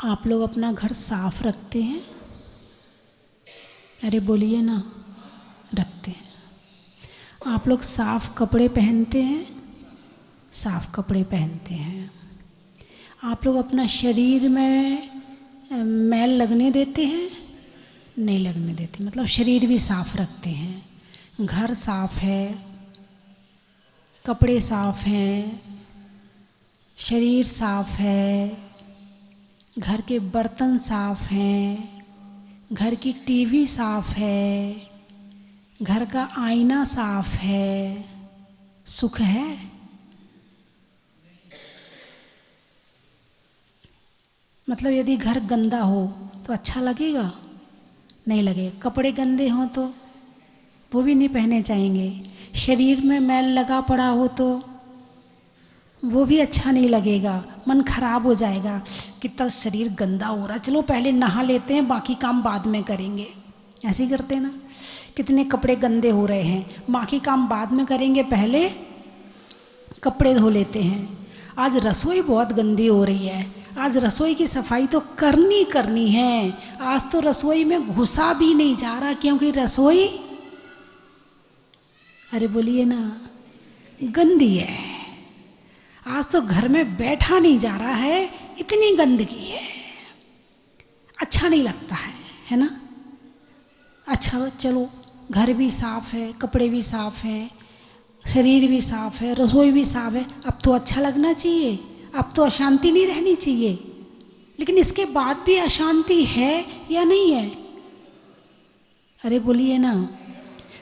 आप लोग अपना घर साफ रखते हैं? अरे बोलिए ना, रखते हैं। आप लोग साफ कपड़े पहनते हैं? साफ कपड़े पहनते हैं। आप लोग अपना शरीर में मैल लगने देते हैं? नहीं लगने देते, मतलब शरीर भी साफ रखते हैं। घर साफ है, कपड़े साफ हैं, शरीर साफ है, घर के बर्तन साफ हैं, घर की टीवी साफ है, घर का आईना साफ है। सुख है? मतलब यदि घर गंदा हो तो अच्छा लगेगा? नहीं लगेगा। कपड़े गंदे हों तो वो भी नहीं पहने जाएंगे। शरीर में मैल लगा पड़ा हो तो वो भी अच्छा नहीं लगेगा, मन खराब हो जाएगा। कितना शरीर गंदा हो रहा, चलो पहले नहा लेते हैं, बाकी काम बाद में करेंगे। ऐसे ही करते हैं ना। कितने कपड़े गंदे हो रहे हैं, बाकी काम बाद में करेंगे, पहले कपड़े धो लेते हैं। आज रसोई बहुत गंदी हो रही है, आज रसोई की सफाई तो करनी है। आज तो रसोई में घुसा भी नहीं जा रहा, क्योंकि रसोई, अरे बोलिए ना, गंदी है। आज तो घर में बैठा नहीं जा रहा है, इतनी गंदगी है, अच्छा नहीं लगता है ना। अच्छा चलो, घर भी साफ है, कपड़े भी साफ हैं, शरीर भी साफ है, रसोई भी साफ है, अब तो अच्छा लगना चाहिए, अब तो अशांति नहीं रहनी चाहिए। लेकिन इसके बाद भी अशांति है या नहीं है? अरे बोलिए ना।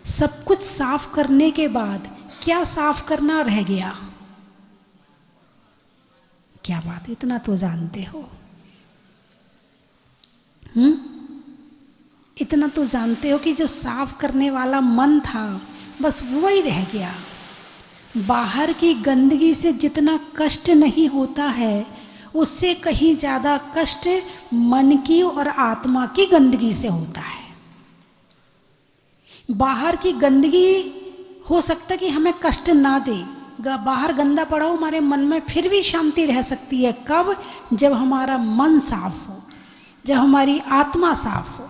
सब कुछ साफ करने के बाद क्या साफ करना रह गया? क्या बात, इतना तो जानते हो। इतना तो जानते हो कि जो साफ करने वाला मन था, बस वो ही रह गया। बाहर की गंदगी से जितना कष्ट नहीं होता है, उससे कहीं ज़्यादा कष्ट मन की और आत्मा की गंदगी से होता है। बाहर की गंदगी हो सकता है कि हमें कष्ट ना दे, बाहर गंदा पड़ा हो हमारे मन में, फिर भी शांति रह सकती है। कब? जब हमारा मन साफ हो, जब हमारी आत्मा साफ हो।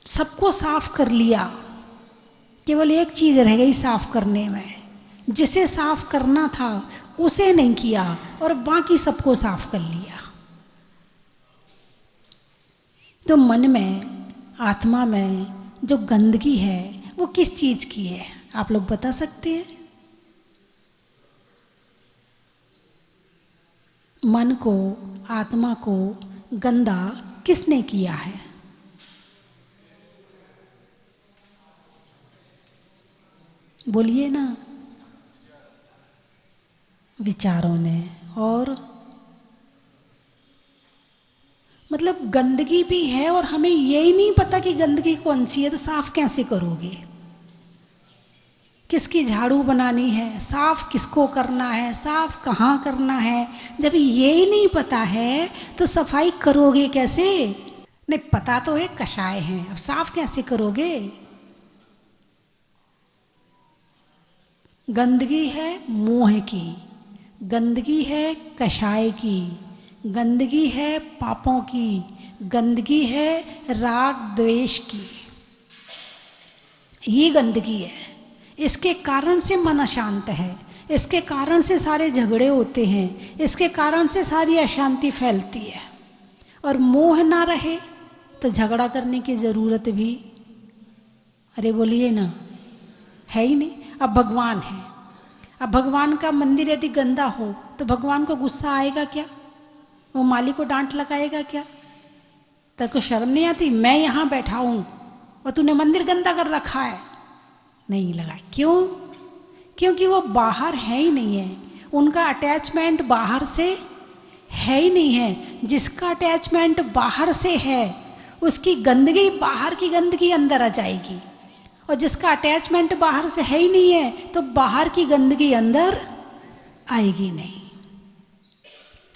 सबको साफ कर लिया, केवल एक चीज़ रह गई साफ करने में, जिसे साफ करना था उसे नहीं किया और बाकी सबको साफ कर लिया। तो मन में, आत्मा में जो गंदगी है वो किस चीज़ की है? आप लोग बता सकते हैं? मन को, आत्मा को गंदा किसने किया है? बोलिए ना। विचारों ने। और मतलब गंदगी भी है और हमें यही नहीं पता कि गंदगी कौन सी है, तो साफ कैसे करोगे? किसकी झाड़ू बनानी है, साफ किसको करना है, साफ कहाँ करना है, जब यही नहीं पता है तो सफाई करोगे कैसे? नहीं, पता तो है कषाय हैं, अब साफ कैसे करोगे? गंदगी है मोह की, गंदगी है कषाय की, गंदगी है पापों की, गंदगी है राग द्वेष की। ये गंदगी है। इसके कारण से मन अशांत है, इसके कारण से सारे झगड़े होते हैं, इसके कारण से सारी अशांति फैलती है। और मोह ना रहे तो झगड़ा करने की ज़रूरत भी, अरे बोलिए ना, है ही नहीं। अब भगवान है, अब भगवान का मंदिर यदि गंदा हो तो भगवान को गुस्सा आएगा क्या? वो माली को डांट लगाएगा क्या? तेरे को शर्म नहीं आती? मैं यहाँ बैठा हूँ और तूने मंदिर गंदा कर रखा है। नहीं लगाए। क्यों? क्योंकि वो बाहर है ही नहीं है, उनका अटैचमेंट बाहर से है ही नहीं है। जिसका अटैचमेंट बाहर से है उसकी गंदगी, बाहर की गंदगी अंदर आ जाएगी, और जिसका अटैचमेंट बाहर से है ही नहीं है तो बाहर की गंदगी अंदर आएगी नहीं।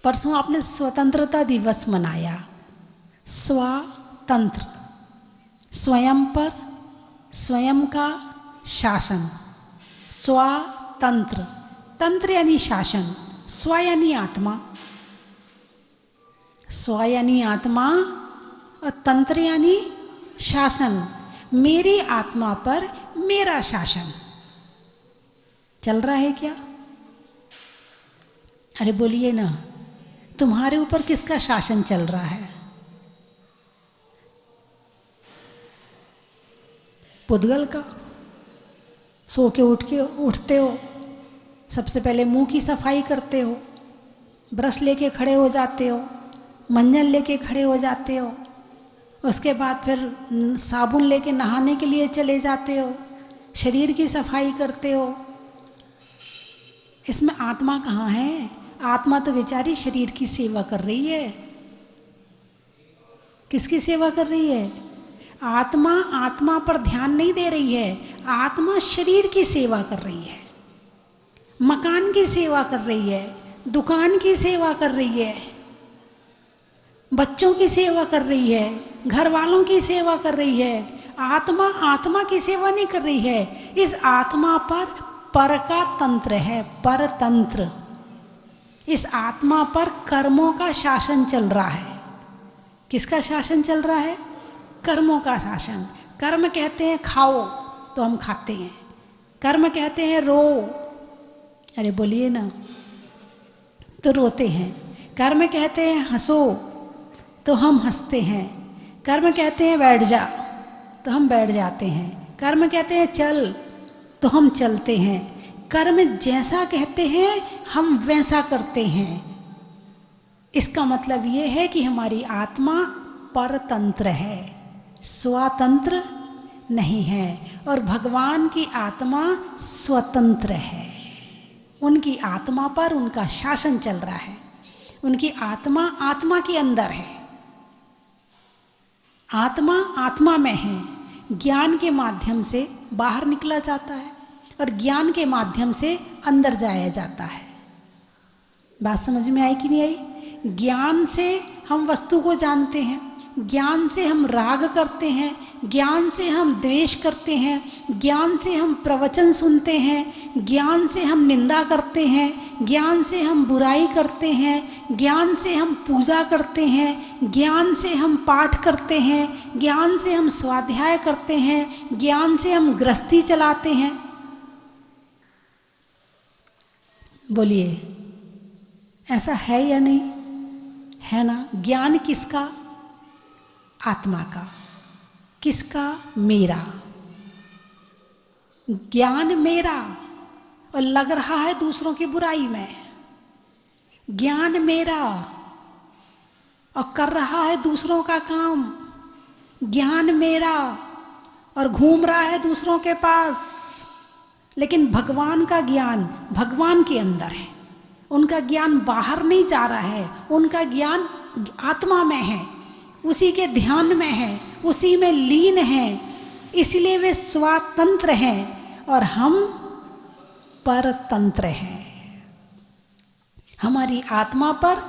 परसों आपने स्वतंत्रता दिवस मनाया। स्वतंत्र, स्वयं पर स्वयं का शासन। स्वतंत्र, तंत्र यानी शासन, स्व यानी आत्मा। स्व यानी आत्मा और तंत्र यानी शासन। मेरी आत्मा पर मेरा शासन चल रहा है क्या? अरे बोलिए ना, तुम्हारे ऊपर किसका शासन चल रहा है? पुद्गल का। सो के उठते हो, सबसे पहले मुंह की सफाई करते हो, ब्रश लेके खड़े हो जाते हो, मंजन लेके खड़े हो जाते हो, उसके बाद फिर साबुन लेके नहाने के लिए चले जाते हो, शरीर की सफाई करते हो। इसमें आत्मा कहाँ है? आत्मा तो बेचारी शरीर की सेवा कर रही है। किसकी सेवा कर रही है? आत्मा पर ध्यान नहीं दे रही है। आत्मा शरीर की सेवा कर रही है, मकान की सेवा कर रही है, दुकान की सेवा कर रही है, बच्चों की सेवा कर रही है, घर वालों की सेवा कर रही है। आत्मा की सेवा नहीं कर रही है। इस आत्मा पर का तंत्र है, परतंत्र। इस आत्मा पर कर्मों का शासन चल रहा है। किसका शासन चल रहा है? कर्मों का शासन। कर्म कहते हैं खाओ तो हम खाते हैं, कर्म कहते हैं रो, अरे बोलिए ना, तो रोते हैं। कर्म कहते हैं हंसो तो हम हंसते हैं। कर्म कहते हैं बैठ जा तो हम बैठ जाते हैं। कर्म कहते हैं चल तो हम चलते हैं। कर्म जैसा कहते हैं हम वैसा करते हैं। इसका मतलब ये है कि हमारी आत्मा परतंत्र है, स्वतंत्र नहीं है। और भगवान की आत्मा स्वतंत्र है। उनकी आत्मा पर उनका शासन चल रहा है। उनकी आत्मा के अंदर है। आत्मा में है। ज्ञान के माध्यम से बाहर निकला जाता है और ज्ञान के माध्यम से अंदर जाया जाता है। बात समझ में आई कि नहीं आई? ज्ञान से हम वस्तु को जानते हैं, ज्ञान से हम राग करते हैं, ज्ञान से हम द्वेष करते हैं, ज्ञान से हम प्रवचन सुनते हैं, ज्ञान से हम निंदा करते हैं, ज्ञान से हम बुराई करते हैं, ज्ञान से हम पूजा करते हैं, ज्ञान से हम पाठ करते हैं, ज्ञान से हम स्वाध्याय करते हैं, ज्ञान से हम गृहस्थी चलाते हैं। बोलिए, ऐसा है या नहीं? है ना? ज्ञान किसका? आत्मा का। किसका? मेरा। ज्ञान मेरा और लग रहा है दूसरों की बुराई में। ज्ञान मेरा और कर रहा है दूसरों का काम। ज्ञान मेरा और घूम रहा है दूसरों के पास। लेकिन भगवान का ज्ञान भगवान के अंदर है। उनका ज्ञान बाहर नहीं जा रहा है, उनका ज्ञान आत्मा में है, उसी के ध्यान में है, उसी में लीन है। इसलिए वे स्वतंत्र हैं और हम परतंत्र हैं। हमारी आत्मा पर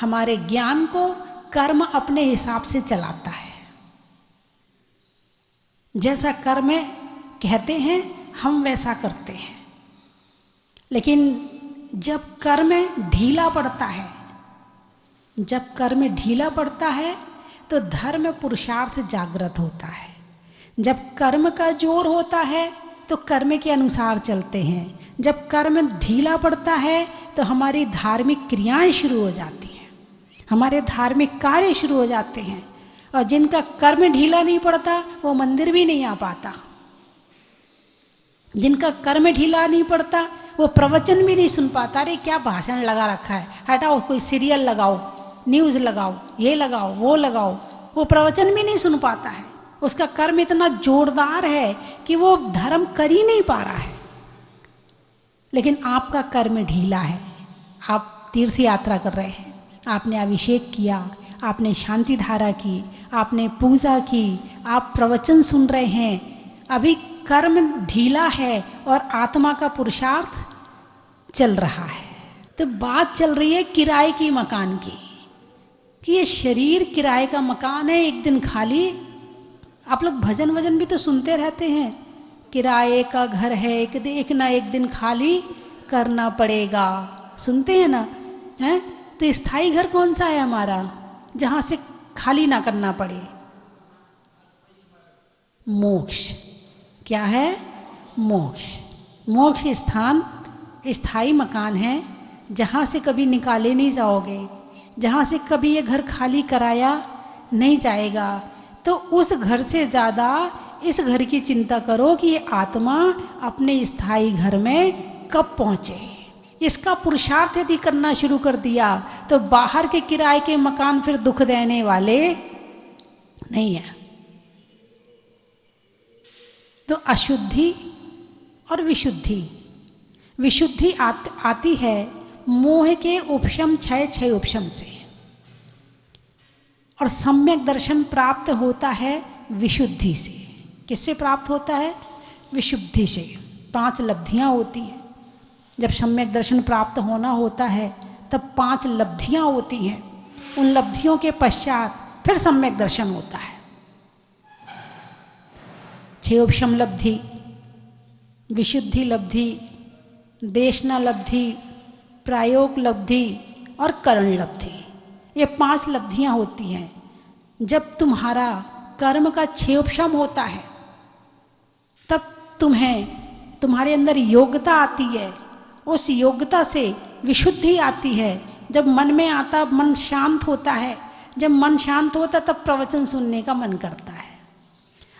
हमारे ज्ञान को कर्म अपने हिसाब से चलाता है। जैसा कर्म कहते हैं हम वैसा करते हैं। लेकिन जब कर्म ढीला पड़ता है, जब कर्म ढीला पड़ता है तो धर्म पुरुषार्थ जागृत होता है। जब कर्म का जोर होता है तो कर्म के अनुसार चलते हैं। जब कर्म ढीला पड़ता है तो हमारी धार्मिक क्रियाएं शुरू हो जाती हैं, हमारे धार्मिक कार्य शुरू हो जाते हैं। और जिनका कर्म ढीला नहीं पड़ता वो मंदिर भी नहीं आ पाता। जिनका कर्म ढीला नहीं पड़ता वो प्रवचन भी नहीं सुन पाता। अरे क्या भाषण लगा रखा है, हटाओ, कोई सीरियल लगाओ, न्यूज़ लगाओ, ये लगाओ, वो लगाओ। वो प्रवचन भी नहीं सुन पाता है। उसका कर्म इतना जोरदार है कि वो धर्म कर ही नहीं पा रहा है। लेकिन आपका कर्म ढीला है। आप तीर्थ यात्रा कर रहे हैं, आपने अभिषेक किया, आपने शांति धारा की, आपने पूजा की, आप प्रवचन सुन रहे हैं। अभी कर्म ढीला है और आत्मा का पुरुषार्थ चल रहा है। तो बात चल रही है किराए की मकान की, कि ये शरीर किराए का मकान है, एक दिन खाली। आप लोग भजन वजन भी तो सुनते रहते हैं, किराए का घर है, एक ना एक दिन खाली करना पड़ेगा। सुनते हैं ना? हैं? तो स्थायी घर कौन सा है हमारा? जहां से खाली ना करना पड़े। मोक्ष क्या है? मोक्ष। मोक्ष स्थान स्थायी मकान है, जहाँ से कभी निकाले नहीं जाओगे, जहाँ से कभी ये घर खाली कराया नहीं जाएगा। तो उस घर से ज़्यादा इस घर की चिंता करो कि ये आत्मा अपने स्थायी घर में कब पहुँचे। इसका पुरुषार्थ यदि करना शुरू कर दिया तो बाहर के किराए के मकान फिर दुख देने वाले नहीं है। तो अशुद्धि और विशुद्धि, विशुद्धि आती है मोह के उपशम क्षय उपशम से, और सम्यक दर्शन प्राप्त होता है विशुद्धि से। किससे प्राप्त होता है? विशुद्धि से। 5 लब्धियां होती हैं। जब सम्यक दर्शन प्राप्त होना होता है तब 5 लब्धियां होती हैं। उन लब्धियों के पश्चात फिर सम्यक दर्शन होता है। 6 उपशम लब्धि, विशुद्धि लब्धि, देशना लब्धि, प्रायोग लब्धि और करण लब्धि, ये 5 लब्धियां होती हैं। जब तुम्हारा कर्म का 6 उपशम होता है तब तुम्हारे अंदर योग्यता आती है, उस योग्यता से विशुद्धि आती है। जब मन में आता, मन शांत होता है, जब मन शांत होता तब प्रवचन सुनने का मन करता है।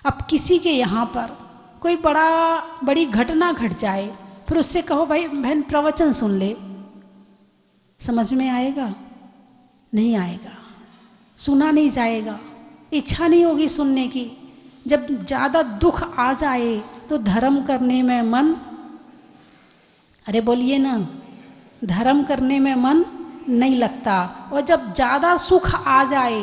अब किसी के यहाँ पर कोई बड़ी घटना घट जाए, फिर उससे कहो भाई बहन प्रवचन सुन ले, समझ में आएगा? नहीं आएगा, सुना नहीं जाएगा, इच्छा नहीं होगी सुनने की। जब ज़्यादा दुख आ जाए तो धर्म करने में मन, अरे बोलिए ना, धर्म करने में मन नहीं लगता। और जब ज़्यादा सुख आ जाए,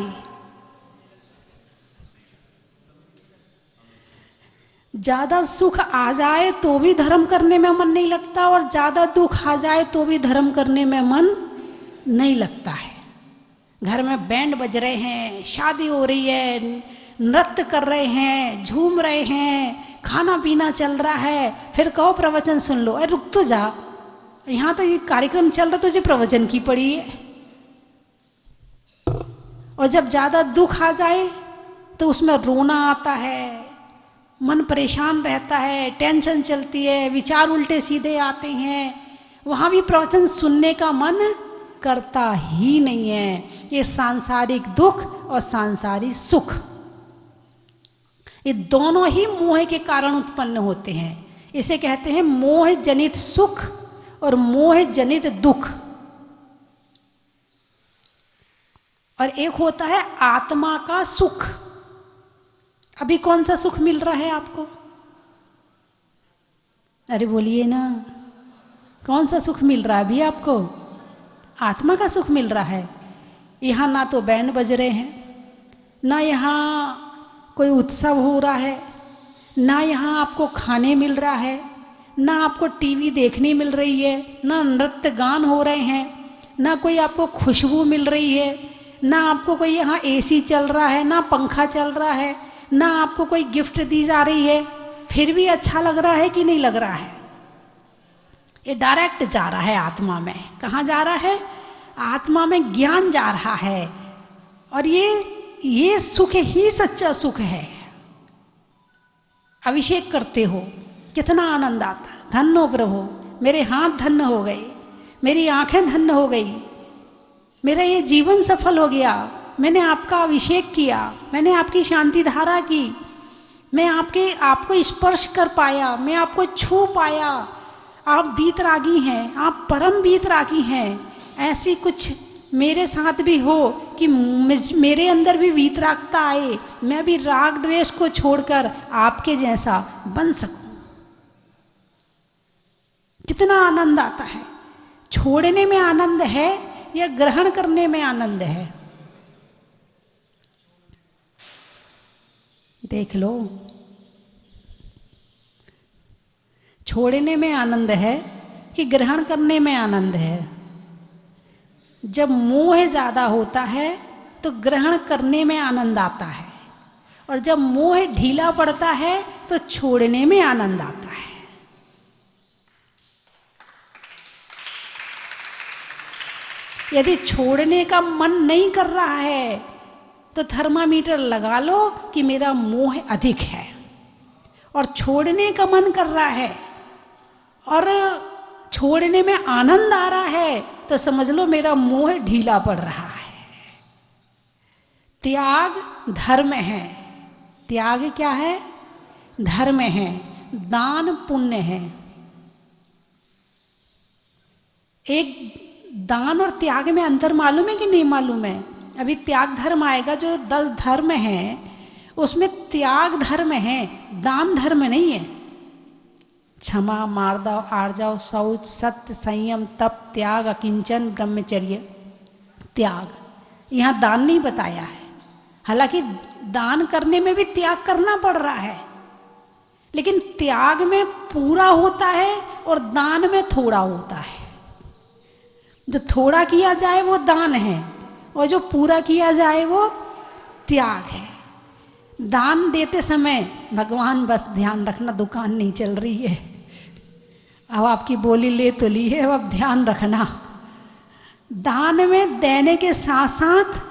ज़्यादा सुख आ जाए तो भी धर्म करने में मन नहीं लगता, और ज़्यादा दुख आ जाए तो भी धर्म करने में मन नहीं लगता है। घर में बैंड बज रहे हैं, शादी हो रही है, नृत्य कर रहे हैं, झूम रहे हैं, खाना पीना चल रहा है, फिर कहो प्रवचन सुन लो। अरे रुक तो जा, यहाँ तो ये कार्यक्रम चल रहा, तुझे प्रवचन की पड़ी है। और जब ज़्यादा दुख आ जाए तो उसमें रोना आता है, मन परेशान रहता है, टेंशन चलती है, विचार उल्टे सीधे आते हैं, वहाँ भी प्रवचन सुनने का मन करता ही नहीं है। ये सांसारिक दुख और सांसारिक सुख, ये दोनों ही मोह के कारण उत्पन्न होते हैं। इसे कहते हैं मोह जनित सुख और मोह जनित दुख। और एक होता है आत्मा का सुख। अभी कौन सा सुख मिल रहा है आपको? अरे बोलिए ना, कौन सा सुख मिल रहा है अभी आपको? आत्मा का सुख मिल रहा है। यहाँ ना तो बैंड बज रहे हैं, ना यहाँ कोई उत्सव हो रहा है, ना यहाँ आपको खाने मिल रहा है, ना आपको टीवी देखने मिल रही है, ना नृत्य गान हो रहे हैं, ना कोई आपको खुशबू मिल रही है, ना आपको कोई यहाँ एसी चल रहा है, ना पंखा चल रहा है, ना आपको कोई गिफ्ट दी जा रही है। फिर भी अच्छा लग रहा है कि नहीं लग रहा है? ये डायरेक्ट जा रहा है आत्मा में। कहाँ जा रहा है? आत्मा में ज्ञान जा रहा है। और ये सुख ही सच्चा सुख है। अभिषेक करते हो, कितना आनंद आता है। धन्य हो प्रभु, मेरे हाथ धन्य हो गए, मेरी आंखें धन्य हो गई, मेरा ये जीवन सफल हो गया। मैंने आपका अभिषेक किया, मैंने आपकी शांति धारा की, मैं आपको स्पर्श कर पाया, मैं आपको छू पाया। आप वीतरागी हैं, आप परम वीतरागी हैं। ऐसी कुछ मेरे साथ भी हो कि मेरे अंदर भी वीतरागता आए, मैं भी राग द्वेष को छोड़कर आपके जैसा बन सकूं। कितना आनंद आता है। छोड़ने में आनंद है या ग्रहण करने में आनंद है? देख लो, छोड़ने में आनंद है कि ग्रहण करने में आनंद है? जब मोह ज़्यादा होता है तो ग्रहण करने में आनंद आता है, और जब मोह ढीला पड़ता है तो छोड़ने में आनंद आता है। यदि छोड़ने का मन नहीं कर रहा है तो थर्मामीटर लगा लो कि मेरा मोह अधिक है, और छोड़ने का मन कर रहा है और छोड़ने में आनंद आ रहा है तो समझ लो मेरा मोह ढीला पड़ रहा है। त्याग धर्म है। त्याग क्या है? धर्म है। दान पुण्य है। एक दान और त्याग में अंतर मालूम है कि नहीं मालूम है? अभी त्याग धर्म आएगा, जो 10 धर्म है उसमें त्याग धर्म है, दान धर्म नहीं है। क्षमा, मार्दव, आर्जव, शौच, सत्य, संयम, तप, त्याग, अकिंचन, ब्रह्मचर्य, त्याग। यहाँ दान नहीं बताया है। हालांकि दान करने में भी त्याग करना पड़ रहा है, लेकिन त्याग में पूरा होता है और दान में थोड़ा होता है। जो थोड़ा किया जाए वो दान है, और जो पूरा किया जाए वो त्याग है। दान देते समय भगवान बस ध्यान रखना दुकान नहीं चल रही है, अब आपकी बोली ले तो ली है, अब ध्यान रखना। दान में देने के साथ साथ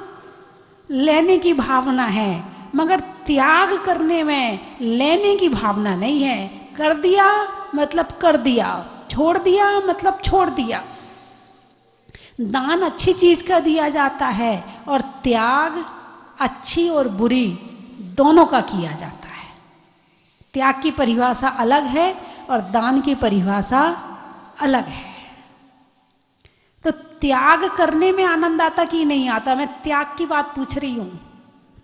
लेने की भावना है, मगर त्याग करने में लेने की भावना नहीं है। कर दिया मतलब कर दिया, छोड़ दिया मतलब छोड़ दिया। दान अच्छी चीज का दिया जाता है और त्याग अच्छी और बुरी दोनों का किया जाता है। त्याग की परिभाषा अलग है और दान की परिभाषा अलग है। तो त्याग करने में आनंद आता कि नहीं आता? मैं त्याग की बात पूछ रही हूं।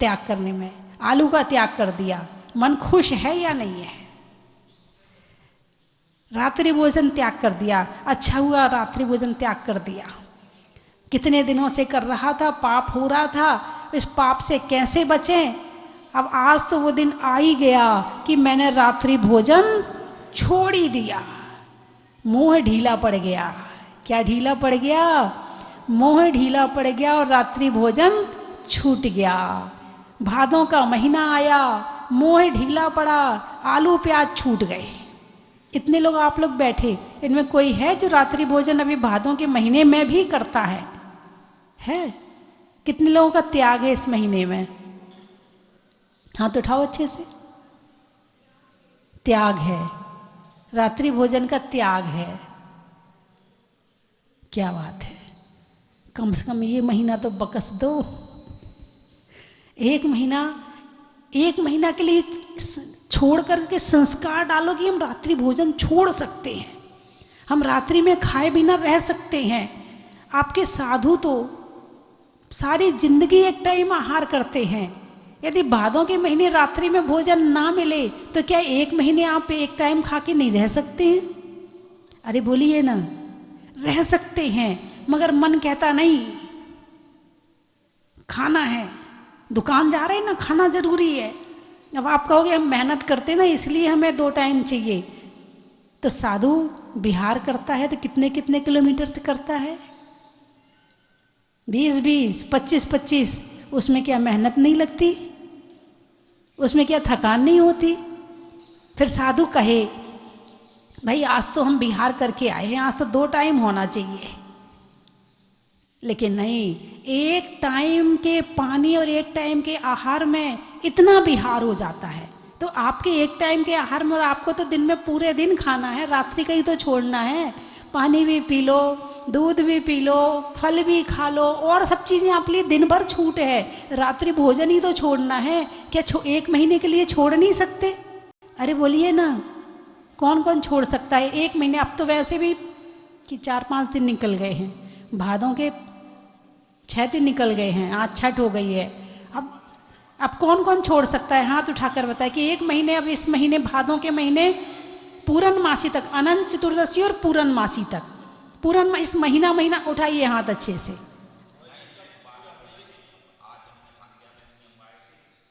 त्याग करने में आलू का त्याग कर दिया, मन खुश है या नहीं है? रात्रि भोजन त्याग कर दिया, अच्छा हुआ रात्रि भोजन त्याग कर दिया। कितने दिनों से कर रहा था, पाप हो रहा था, इस पाप से कैसे बचें? अब आज तो वो दिन आ ही गया कि मैंने रात्रि भोजन छोड़ ही दिया। मोह ढीला पड़ गया। क्या ढीला पड़ गया? मोह ढीला पड़ गया और रात्रि भोजन छूट गया। भादों का महीना आया, मोह ढीला पड़ा, आलू प्याज छूट गए। इतने लोग आप लोग बैठे, इनमें कोई है जो रात्रि भोजन अभी भादों के महीने में भी करता है? कितने लोगों का त्याग है इस महीने में? हाथ उठाओ अच्छे से। त्याग है, रात्रि भोजन का त्याग है। क्या बात है। कम से कम ये महीना तो बकस दो। एक महीना के लिए छोड़ करके संस्कार डालो कि हम रात्रि भोजन छोड़ सकते हैं, हम रात्रि में खाए बिना रह सकते हैं। आपके साधु तो सारी जिंदगी एक टाइम आहार करते हैं। यदि भादों के महीने रात्रि में भोजन ना मिले तो क्या एक महीने आप एक टाइम खा के नहीं रह सकते हैं? अरे बोलिए ना। रह सकते हैं, मगर मन कहता नहीं, खाना है, दुकान जा रहे हैं ना, खाना जरूरी है। अब आप कहोगे हम मेहनत करते ना इसलिए हमें 2 टाइम चाहिए। तो साधु बिहार करता है तो कितने कितने किलोमीटर तक करता है? 20-20, 25-25। उसमें क्या मेहनत नहीं लगती? उसमें क्या थकान नहीं होती? फिर साधु कहे भाई आज तो हम बिहार करके आए हैं, आज तो 2 टाइम होना चाहिए। लेकिन नहीं, एक टाइम के पानी और एक टाइम के आहार में इतना बिहार हो जाता है। तो आपके एक टाइम के आहार में, और आपको तो दिन में पूरे दिन खाना है, रात्रि का ही तो छोड़ना है। पानी भी पी लो, दूध भी पी लो, फल भी खा लो, और सब चीज़ें आप लिए दिन भर छूट है। रात्रि भोजन ही तो छोड़ना है। क्या एक महीने के लिए छोड़ नहीं सकते? अरे बोलिए ना, कौन कौन छोड़ सकता है एक महीने? अब तो वैसे भी कि 4-5 दिन निकल गए हैं, भादों के 6 दिन निकल गए हैं, आज छठ हो गई है। अब कौन कौन छोड़ सकता है? हाथ उठाकर बताए कि एक महीने, अब इस महीने भादों के महीने पूर्णमासी तक, अनंत चतुर्दशी और पूर्णमासी तक, इस महीना उठाइए हाथ अच्छे से।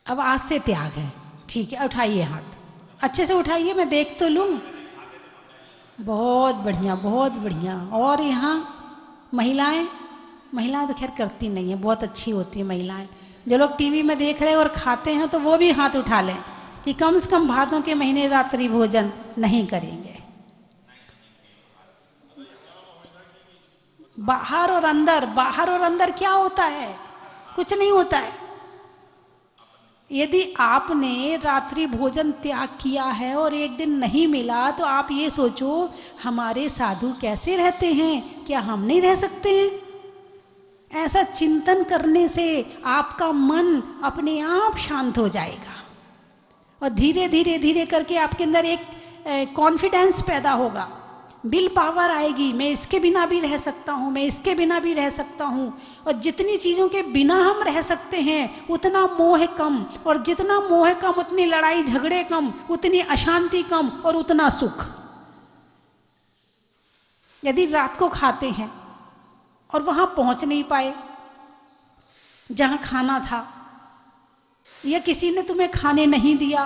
अब आज से त्याग है, ठीक है, उठाइए हाथ अच्छे से उठाइए, मैं देख तो लूँ। बहुत बढ़िया, बहुत बढ़िया। और यहाँ महिलाएं तो खैर करती नहीं है, बहुत अच्छी होती है महिलाएं। जो लोग टीवी में देख रहे हैं और खाते हैं तो वो भी हाथ उठा लें कि कम से कम भादों के महीने रात्रि भोजन नहीं करेंगे। बाहर और अंदर, बाहर और अंदर क्या होता है? कुछ नहीं होता है। यदि आपने रात्रि भोजन त्याग किया है और एक दिन नहीं मिला, तो आप ये सोचो हमारे साधु कैसे रहते हैं, क्या हम नहीं रह सकते हैं? ऐसा चिंतन करने से आपका मन अपने आप शांत हो जाएगा और धीरे धीरे धीरे करके आपके अंदर एक कॉन्फिडेंस पैदा होगा, विल पावर आएगी। मैं इसके बिना भी रह सकता हूँ, मैं इसके बिना भी रह सकता हूँ। और जितनी चीज़ों के बिना हम रह सकते हैं उतना मोह कम, और जितना मोह कम उतनी लड़ाई झगड़े कम, उतनी अशांति कम और उतना सुख। यदि रात को खाते हैं और वहाँ पहुँच नहीं पाए जहाँ खाना था, या किसी ने तुम्हें खाने नहीं दिया,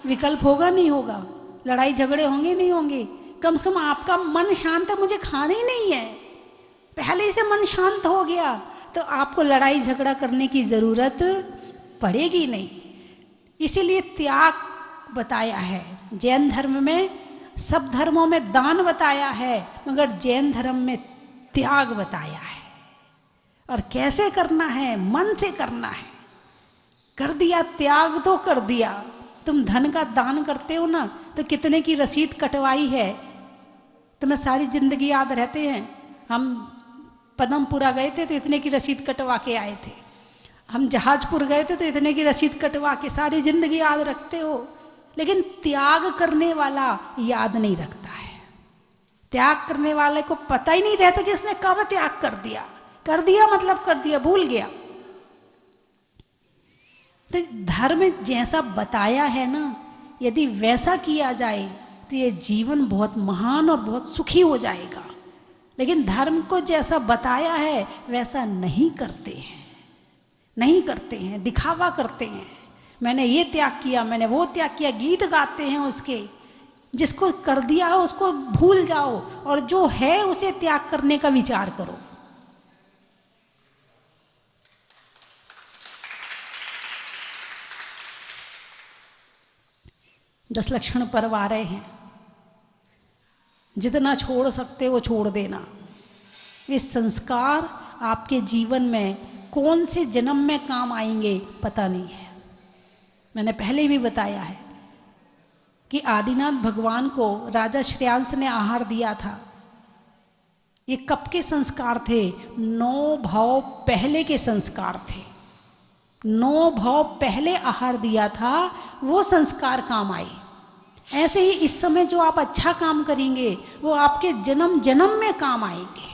विकल्प होगा नहीं होगा? लड़ाई झगड़े होंगे नहीं होंगे? कम से कम आपका मन शांत है, मुझे खाना ही नहीं है, पहले से मन शांत हो गया तो आपको लड़ाई झगड़ा करने की जरूरत पड़ेगी नहीं। इसीलिए त्याग बताया है। जैन धर्म में, सब धर्मों में दान बताया है, मगर जैन धर्म में त्याग बताया है। और कैसे करना है? मन से करना है। कर दिया त्याग तो कर दिया। तुम धन का दान करते हो ना, तो कितने की रसीद कटवाई है तुम्हें सारी जिंदगी याद रहते हैं। हम पदमपुरा गए थे तो इतने की रसीद कटवा के आए थे, हम जहाजपुर गए थे तो इतने की रसीद कटवा के, सारी जिंदगी याद रखते हो। लेकिन त्याग करने वाला याद नहीं रखता है। त्याग करने वाले को पता ही नहीं रहता कि उसने कब त्याग कर दिया। कर दिया मतलब कर दिया, भूल गया। तो धर्म जैसा बताया है ना, यदि वैसा किया जाए तो ये जीवन बहुत महान और बहुत सुखी हो जाएगा। लेकिन धर्म को जैसा बताया है वैसा नहीं करते हैं, नहीं करते हैं, दिखावा करते हैं। मैंने ये त्याग किया, मैंने वो त्याग किया, गीत गाते हैं उसके। जिसको कर दिया हो उसको भूल जाओ और जो है उसे त्याग करने का विचार करो। दस लक्षण पर्व आ रहे हैं, जितना छोड़ सकते हो छोड़ देना। ये संस्कार आपके जीवन में कौन से जन्म में काम आएंगे पता नहीं है। मैंने पहले भी बताया है कि आदिनाथ भगवान को राजा श्रेयांस ने आहार दिया था। ये कब के संस्कार थे? 9 भाव पहले के संस्कार थे। 9 भाव पहले आहार दिया था, वो संस्कार काम आए। ऐसे ही इस समय जो आप अच्छा काम करेंगे वो आपके जन्म जन्म में काम आएंगे।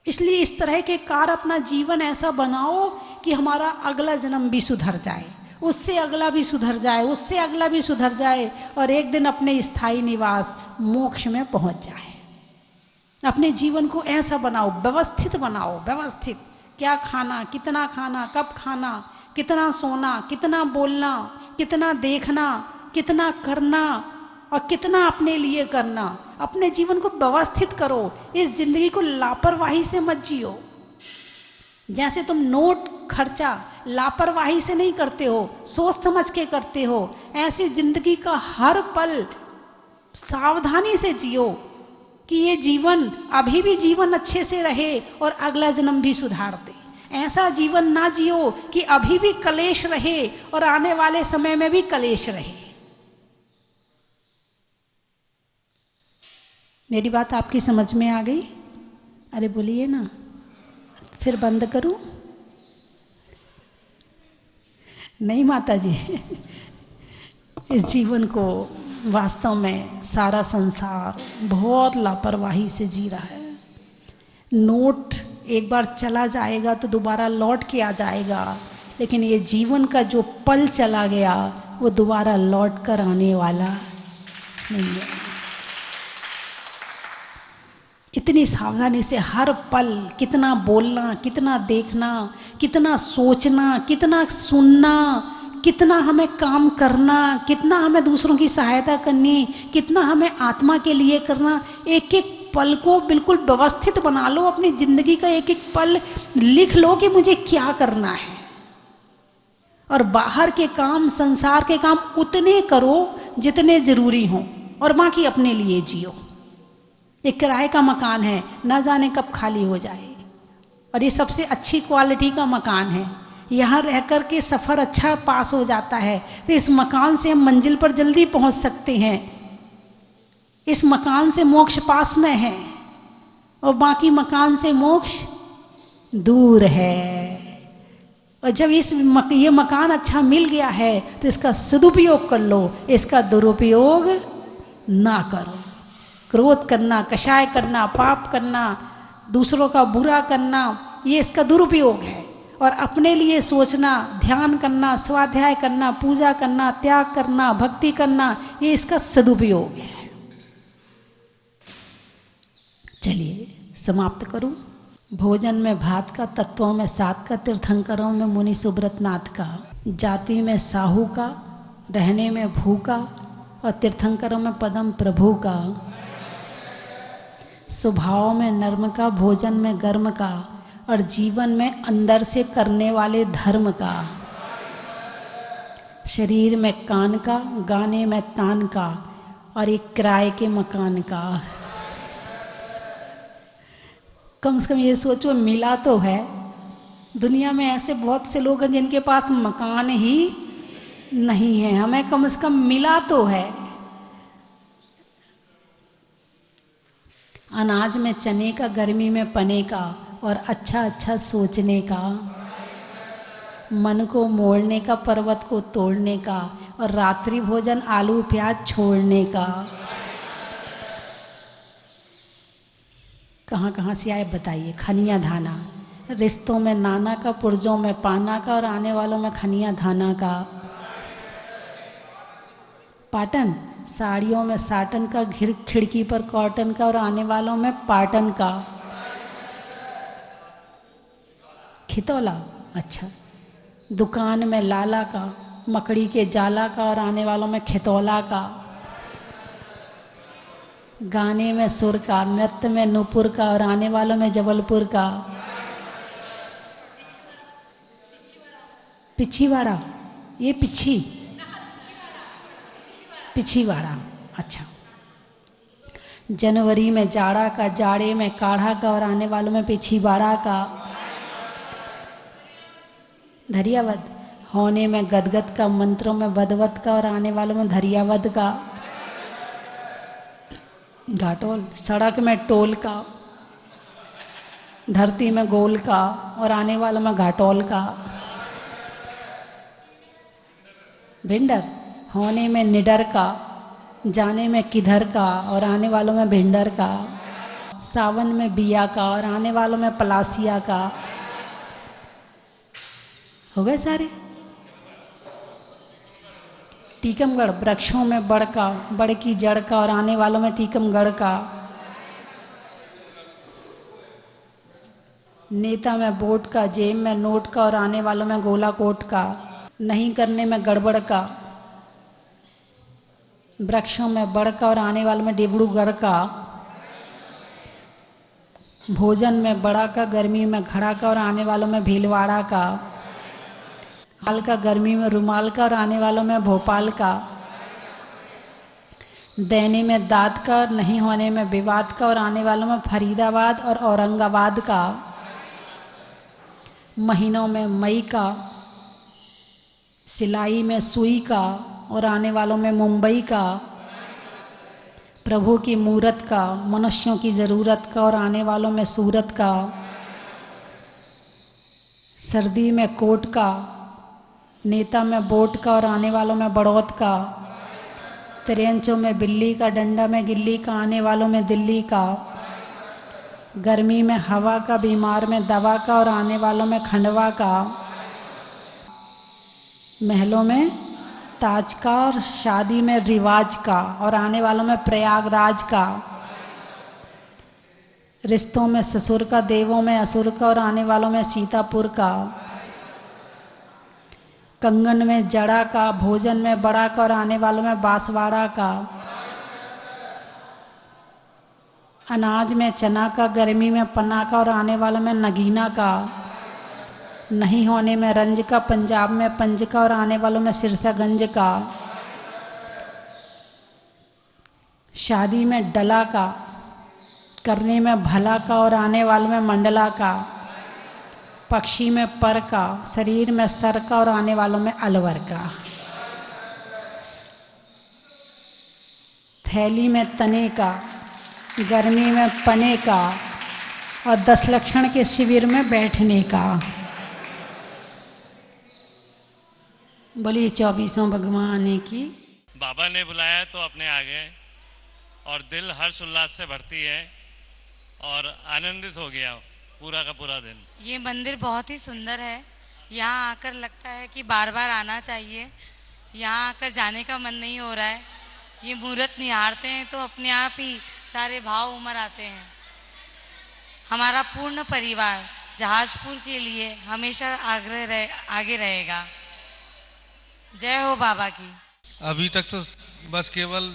इसलिए इस तरह के कार्य अपना जीवन ऐसा बनाओ कि हमारा अगला जन्म भी सुधर जाए, उससे अगला भी सुधर जाए, उससे अगला भी सुधर जाए, और एक दिन अपने स्थायी निवास मोक्ष में पहुंच जाए। अपने जीवन को ऐसा बनाओ, व्यवस्थित बनाओ। व्यवस्थित, क्या खाना, कितना खाना, कब खाना, कितना सोना, कितना बोलना, कितना देखना, कितना करना और कितना अपने लिए करना। अपने जीवन को व्यवस्थित करो। इस जिंदगी को लापरवाही से मत जियो। जैसे तुम नोट खर्चा लापरवाही से नहीं करते हो, सोच समझ के करते हो, ऐसी जिंदगी का हर पल सावधानी से जियो कि ये जीवन, अभी भी जीवन अच्छे से रहे और अगला जन्म भी सुधार दे। ऐसा जीवन ना जियो कि अभी भी कलेश रहे और आने वाले समय में भी कलेश रहे। मेरी बात आपकी समझ में आ गई? अरे बोलिए ना, फिर बंद करूं? नहीं माता जी, इस जीवन को वास्तव में सारा संसार बहुत लापरवाही से जी रहा है। नोट एक बार चला जाएगा तो दोबारा लौट के आ जाएगा, लेकिन ये जीवन का जो पल चला गया वो दोबारा लौट कर आने वाला नहीं है। इतनी सावधानी से हर पल कितना बोलना, कितना देखना, कितना सोचना, कितना सुनना, कितना हमें काम करना, कितना हमें दूसरों की सहायता करनी, कितना हमें आत्मा के लिए करना। एक एक पल को बिल्कुल व्यवस्थित बना लो। अपनी जिंदगी का एक एक पल लिख लो कि मुझे क्या करना है, और बाहर के काम, संसार के काम उतने करो जितने जरूरी हों, और बाकी अपने लिए जियो। एक किराए का मकान है, ना जाने कब खाली हो जाए, और ये सबसे अच्छी क्वालिटी का मकान है, यहाँ रह कर के सफ़र अच्छा पास हो जाता है, तो इस मकान से हम मंजिल पर जल्दी पहुँच सकते हैं, इस मकान से मोक्ष पास में है और बाकी मकान से मोक्ष दूर है। और जब ये मकान अच्छा मिल गया है तो इसका सदुपयोग कर लो, इसका दुरुपयोग ना करो। क्रोध करना, कषाय करना, पाप करना, दूसरों का बुरा करना, ये इसका दुरुपयोग है। और अपने लिए सोचना, ध्यान करना, स्वाध्याय करना, पूजा करना, त्याग करना, भक्ति करना, ये इसका सदुपयोग है। चलिए समाप्त करूं। भोजन में भात का, तत्वों में सात का, तीर्थंकरों में मुनि सुब्रतनाथ का, जाति में साहू का, रहने में भू का, और तीर्थंकरों में पदम प्रभु का, स्वभाव में नर्म का, भोजन में गर्म का, और जीवन में अंदर से करने वाले धर्म का, शरीर में कान का, गाने में तान का, और एक किराए के मकान का। कम से कम ये सोचो, मिला तो है। दुनिया में ऐसे बहुत से लोग हैं जिनके पास मकान ही नहीं है, हमें कम से कम मिला तो है। अनाज में चने का, गर्मी में पने का, और अच्छा अच्छा सोचने का, मन को मोड़ने का, पर्वत को तोड़ने का, और रात्रि भोजन आलू प्याज छोड़ने का। कहाँ कहाँ से आए बताइए। खनिया धाना, रिश्तों में नाना का, पुर्जों में पाना का, और आने वालों में खनिया धाना का। पाटन, साड़ियों में साटन का, खिड़की पर कॉटन का, और आने वालों में पाटन का। खितौला, अच्छा। दुकान में लाला का, मकड़ी के जाला का, और आने वालों में खितौला का। गाने में सुर का, नृत्य में नूपुर का, और आने वालों में जबलपुर का। पिछीवाड़ा, ये पिछीवाड़ा, अच्छा। जनवरी में जाड़ा का, जाड़े में काढ़ा का, और आने वालों में पिछीवाड़ा का। धरियावद, होने में गदगद का, मंत्रों में वदवत का, और आने वालों में धरियावद का। घाटोल, सड़क में टोल का, धरती में गोल का, और आने वालों में घाटोल का। भिंडर, होने में निडर का, जाने में किधर का, और आने वालों में भिंडर का। सावन में बिया का, और आने वालों में पलासिया का। हो गए सारे। टीकमगढ़, वृक्षों में बड़ का, बड़ की जड़ का, और आने वालों में टीकमगढ़ का। नेता में वोट का, जेब में नोट का, और आने वालों में गोला कोट का। नहीं करने में गड़बड़ का, वृक्षों में बड़ का, और आने वालों में डिब्रूगढ़ का। भोजन में बड़ा का, गर्मी में घड़ा का, और आने वालों में भीलवाड़ा का। हाल का, गर्मी में रुमाल का, और आने वालों में भोपाल का। देने में दाद का, नहीं होने में विवाद का, और आने वालों में फरीदाबाद और औरंगाबाद का। महीनों में मई का, सिलाई में सुई का, और आने वालों में मुंबई का। प्रभु की मूरत का, मनुष्यों की ज़रूरत का, और आने वालों में सूरत का। सर्दी में कोट का, नेता में बोट का, और आने वालों में बड़ौत का। त्रियंचों में बिल्ली का, डंडा में गिल्ली का, आने वालों में दिल्ली का। गर्मी में हवा का, बीमार में दवा का, और आने वालों में खंडवा का। महलों में ताज का, और शादी में रिवाज का, और आने वालों में प्रयागराज का। रिश्तों में ससुर का, देवों में असुर का, और आने वालों में सीतापुर का। कंगन में जड़ा का, भोजन में बड़ा का, और आने वालों में बांसवाड़ा का। अनाज में चना का, गर्मी में पन्ना का, और आने वालों में नगीना का। नहीं होने में रंज का, पंजाब में पंज का, और आने वालों में सिरसागंज का। शादी में डला का, करने में भला का और आने वाले में मंडला का, पक्षी में पर का, शरीर में सर का और आने वालों में अलवर का, थैली में तने का, गर्मी में पने का और 10 लक्षण के शिविर में बैठने का। बोलिए 24 भगवान की। बाबा ने बुलाया तो अपने आ गए और दिल हर्ष उल्लास से भरती है और आनंदित हो गया पूरा का पूरा दिन। ये मंदिर बहुत ही सुंदर है, यहाँ आकर लगता है कि बार बार आना चाहिए। यहाँ आकर जाने का मन नहीं हो रहा है। ये मूर्त निहारते हैं तो अपने आप ही सारे भाव उमड़ आते हैं। हमारा पूर्ण परिवार जहाजपुर के लिए हमेशा आगे रहेगा। जय हो बाबा की। अभी तक तो बस केवल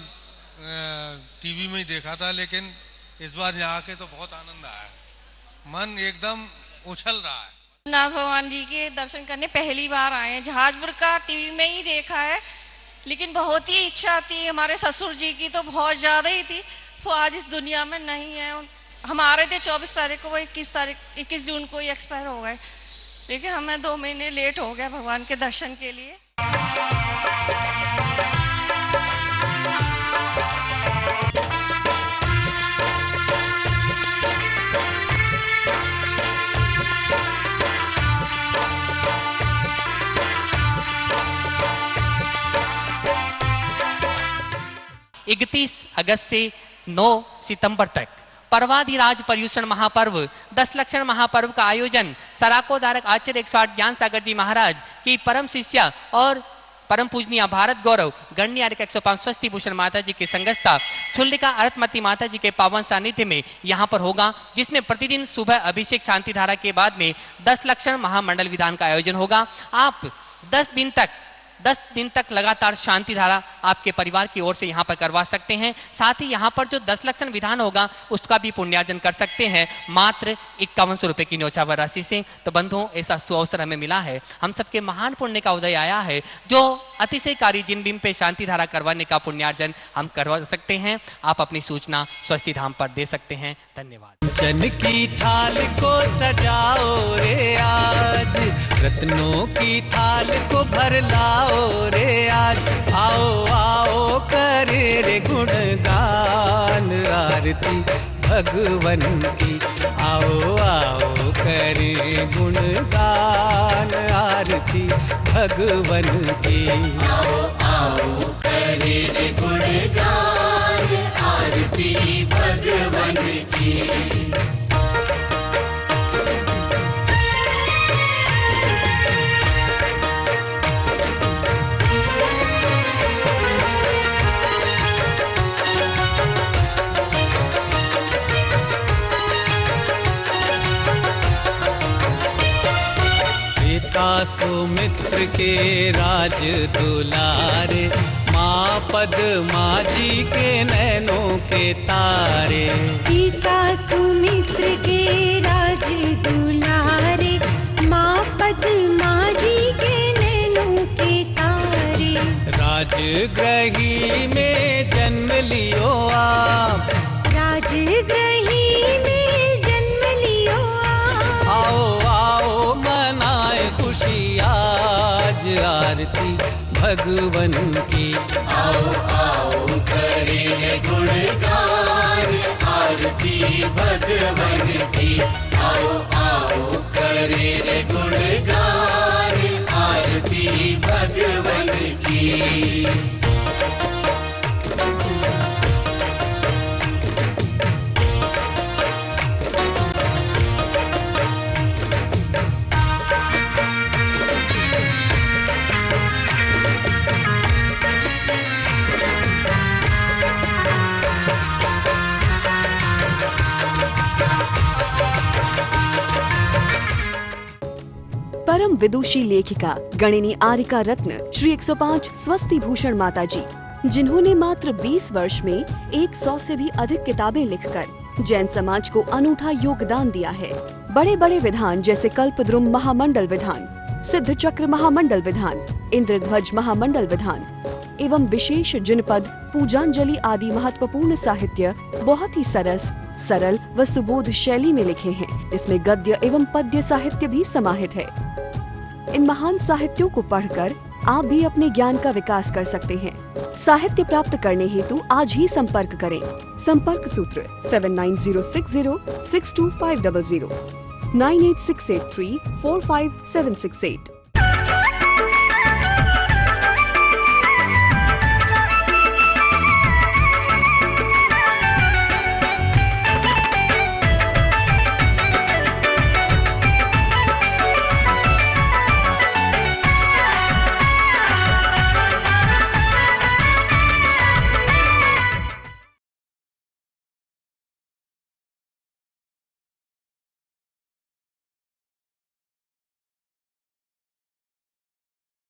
टीवी में ही देखा था, लेकिन इस बार यहाँ आके तो बहुत आनंद आया, मन एकदम उछल रहा है। नाथ भगवान जी के दर्शन करने पहली बार आए हैं। जहाजपुर का टीवी में ही देखा है, लेकिन बहुत ही इच्छा थी हमारे ससुर जी की, तो बहुत ज़्यादा ही थी। वो आज इस दुनिया में नहीं है। हम आ रहे थे 24 तारीख को, वो 21 जून को ही एक्सपायर हो गए, लेकिन हमें 2 महीने लेट हो गया भगवान के दर्शन के लिए। इकतीस अगस्त से 9 सितंबर तक पर्वाधिराज पर्यूषण महापर्व 10 लक्षण महापर्व का आयोजन सराको धारक आचार्य 108 ज्ञान सागर जी महाराज की परम शिष्या और परम पूजनीय भारत गौरव गण्य 105 स्वस्ति भूषण माता जी की संगस्ता छुल्लिका अर्थमती माता जी के पावन सानिध्य में यहाँ पर होगा, जिसमें प्रतिदिन सुबह अभिषेक शांति धारा के बाद में 10 लक्षण महामंडल विधान का आयोजन होगा। आप 10 दिन तक लगातार शांति धारा आपके परिवार की ओर से यहाँ पर करवा सकते हैं। साथ ही यहाँ पर जो 10 लक्षण विधान होगा उसका भी पुण्यार्जन कर सकते हैं मात्र 5100 रुपये की न्योछावर राशि से। तो बंधुओं, ऐसा सुअवसर हमें मिला है, हम सबके महान पुण्य का उदय आया है, जो अतिशयकारी जिन बिंब पे शांति धारा करवाने का पुण्यार्जन हम करवा सकते हैं। आप अपनी सूचना स्वस्ति धाम पर दे सकते हैं। धन्यवाद। चन की थाल को सजाओ रे आज, रत्नों की थाल को भर लाओ रे आज। आओ आओ करे रे गुणगान आरती भगवन की। आओ आओ करे गुणगान आरती भगवन की। आओ आओ करे रे गुणगान आरती भगवन की। सुमित्र के राज दुलारे, माँ पद्मा जी के नैनों के तारे। पिता सुमित्र के राज दुलारे, माँ पद्मा जी के नैनों के तारे। राजगृही में जन्म लियो आप, राजगृही में जन्म लियो आप। आओ आओ मनाए खुशी आज आरती भगवन की। आओ आओ करें गुणगान आरती भगवन की। आओ आओ करें गुणगान आरती भगवन की। परम विदुषी लेखिका गणिनी आरिका रत्न श्री 105 स्वस्ति भूषण माता जी, जिन्होंने मात्र 20 वर्ष में 100 से भी अधिक किताबें लिखकर जैन समाज को अनूठा योगदान दिया है। बड़े बड़े विधान जैसे कल्पद्रुम महामंडल विधान, सिद्ध चक्र महामंडल विधान, इंद्रध्वज महामंडल विधान एवं विशेष जिनपद पूजांजलि आदि महत्वपूर्ण साहित्य बहुत ही सरस सरल व सुबोध शैली में लिखे हैं, जिसमें गद्य एवं पद्य साहित्य भी समाहित है। इन महान साहित्यों को पढ़कर आप भी अपने ज्ञान का विकास कर सकते हैं। साहित्य प्राप्त करने हेतु आज ही संपर्क करें। संपर्क सूत्र 7906062500 98683 45768।